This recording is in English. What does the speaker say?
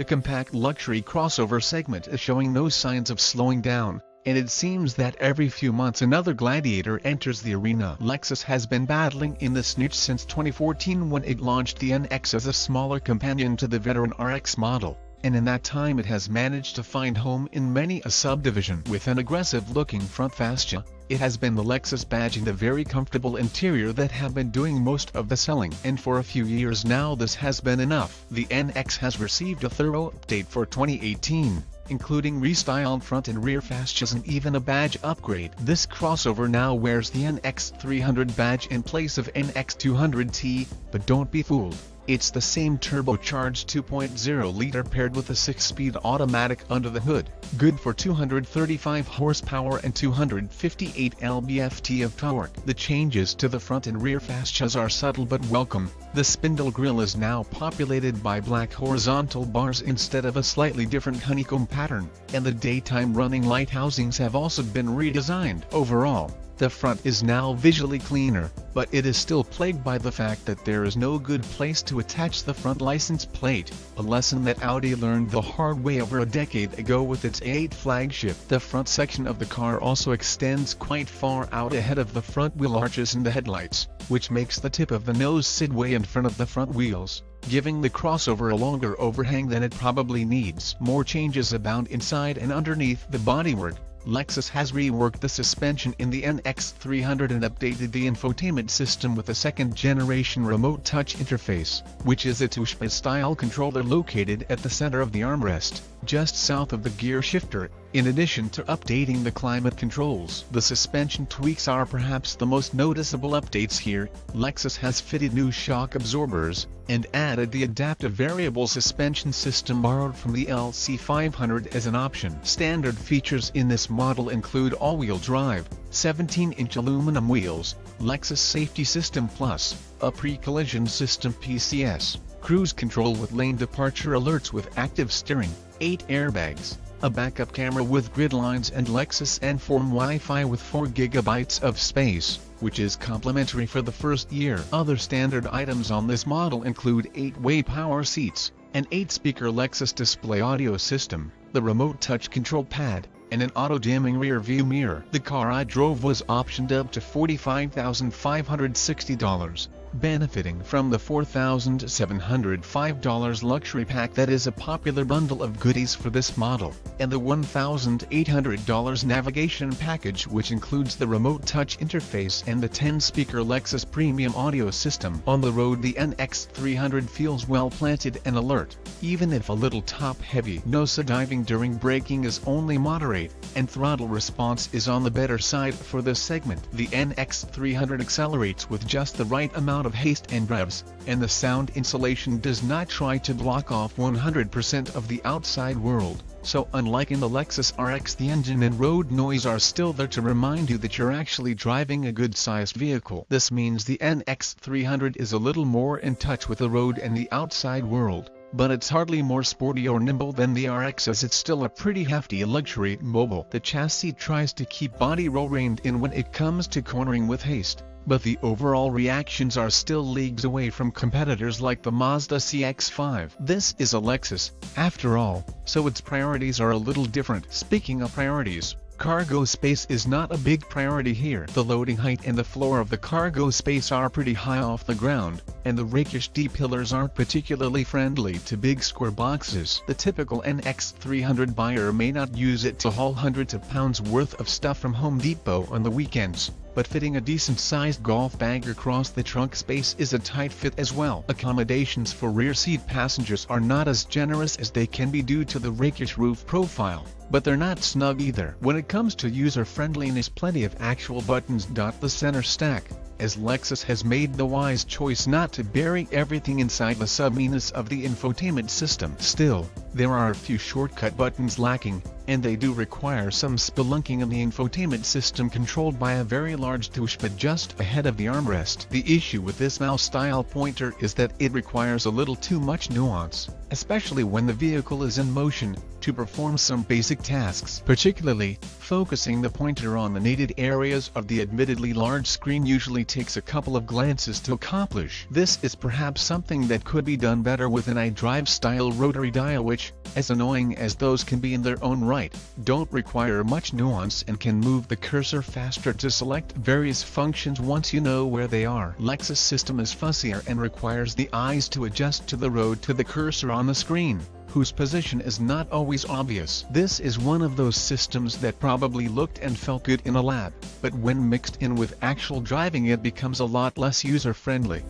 The compact luxury crossover segment is showing no signs of slowing down, and it seems that every few months another gladiator enters the arena. Lexus has been battling in this niche since 2014 when it launched the NX as a smaller companion to the veteran RX model, and in that time it has managed to find home in many a subdivision. With an aggressive-looking front fascia, it has been the Lexus badge and the very comfortable interior that have been doing most of the selling, and for a few years now this has been enough. The NX has received a thorough update for 2018, including restyled front and rear fascias and even a badge upgrade. This crossover now wears the Nx300 badge in place of Nx200T, but don't be fooled. It's the same turbocharged 2.0-liter paired with a 6-speed automatic under the hood, good for 235 horsepower and 258 lb-ft of torque. The changes to the front and rear fascias are subtle but welcome. The spindle grille is now populated by black horizontal bars instead of a slightly different honeycomb pattern, and the daytime running light housings have also been redesigned. Overall, the front is now visually cleaner, but it is still plagued by the fact that there is no good place to attach the front license plate, a lesson that Audi learned the hard way over a decade ago with its A8 flagship. The front section of the car also extends quite far out ahead of the front wheel arches and the headlights, which makes the tip of the nose sit way in front of the front wheels, giving the crossover a longer overhang than it probably needs. More changes abound inside and underneath the bodywork. Lexus has reworked the suspension in the Nx300 and updated the infotainment system with a second-generation remote touch interface, which is a touchpad-style controller located at the center of the armrest, just south of the gear shifter. In addition to updating the climate controls, the suspension tweaks are perhaps the most noticeable updates here. Lexus has fitted new shock absorbers, and added the adaptive variable suspension system borrowed from the LC500 as an option. Standard features in this model include all-wheel drive, 17-inch aluminum wheels, Lexus Safety System Plus, a pre-collision system PCS, cruise control with lane departure alerts with active steering, 8 airbags, a backup camera with grid lines, and Lexus N-Form Wi-Fi with 4 GB of space, which is complimentary for the first year. Other standard items on this model include 8-way power seats, an 8-speaker Lexus display audio system, the remote touch control pad, and an auto-dimming rear-view mirror. The car I drove was optioned up to $45,560. Benefiting from the $4,705 luxury pack that is a popular bundle of goodies for this model, and the $1,800 navigation package which includes the remote touch interface and the 10-speaker Lexus premium audio system. On the road the Nx300 feels well planted and alert, even if a little top-heavy. Nosediving during braking is only moderate, and throttle response is on the better side for this segment. The Nx300 accelerates with just the right amount of haste and revs, and the sound insulation does not try to block off 100% of the outside world. So unlike in the Lexus RX, the engine and road noise are still there to remind you that you're actually driving a good-sized vehicle. This means the Nx300 is a little more in touch with the road and the outside world, but it's hardly more sporty or nimble than the RX, as it's still a pretty hefty luxury mobile. The chassis tries to keep body roll reined in when it comes to cornering with haste, but the overall reactions are still leagues away from competitors like the Mazda CX-5. This is a Lexus, after all, so its priorities are a little different. Speaking of priorities, cargo space is not a big priority here. The loading height and the floor of the cargo space are pretty high off the ground, and the rakish D-pillars aren't particularly friendly to big square boxes. The typical Nx300 buyer may not use it to haul hundreds of pounds worth of stuff from Home Depot on the weekends, but fitting a decent-sized golf bag across the trunk space is a tight fit as well. Accommodations for rear seat passengers are not as generous as they can be due to the rakish roof profile, but they're not snug either. When it comes to user-friendliness, plenty of actual buttons dot the center stack, as Lexus has made the wise choice not to bury everything inside the submenus of the infotainment system. Still, there are a few shortcut buttons lacking, and they do require some spelunking in the infotainment system controlled by a very large touchpad just ahead of the armrest. The issue with this mouse-style pointer is that it requires a little too much nuance, especially when the vehicle is in motion, to perform some basic tasks. Particularly, focusing the pointer on the needed areas of the admittedly large screen usually takes a couple of glances to accomplish. This is perhaps something that could be done better with an iDrive-style rotary dial which which, as annoying as those can be in their own right, don't require much nuance and can move the cursor faster to select various functions once you know where they are. Lexus system is fussier and requires the eyes to adjust to the road to the cursor on the screen, whose position is not always obvious. This is one of those systems that probably looked and felt good in a lab, but when mixed in with actual driving it becomes a lot less user-friendly.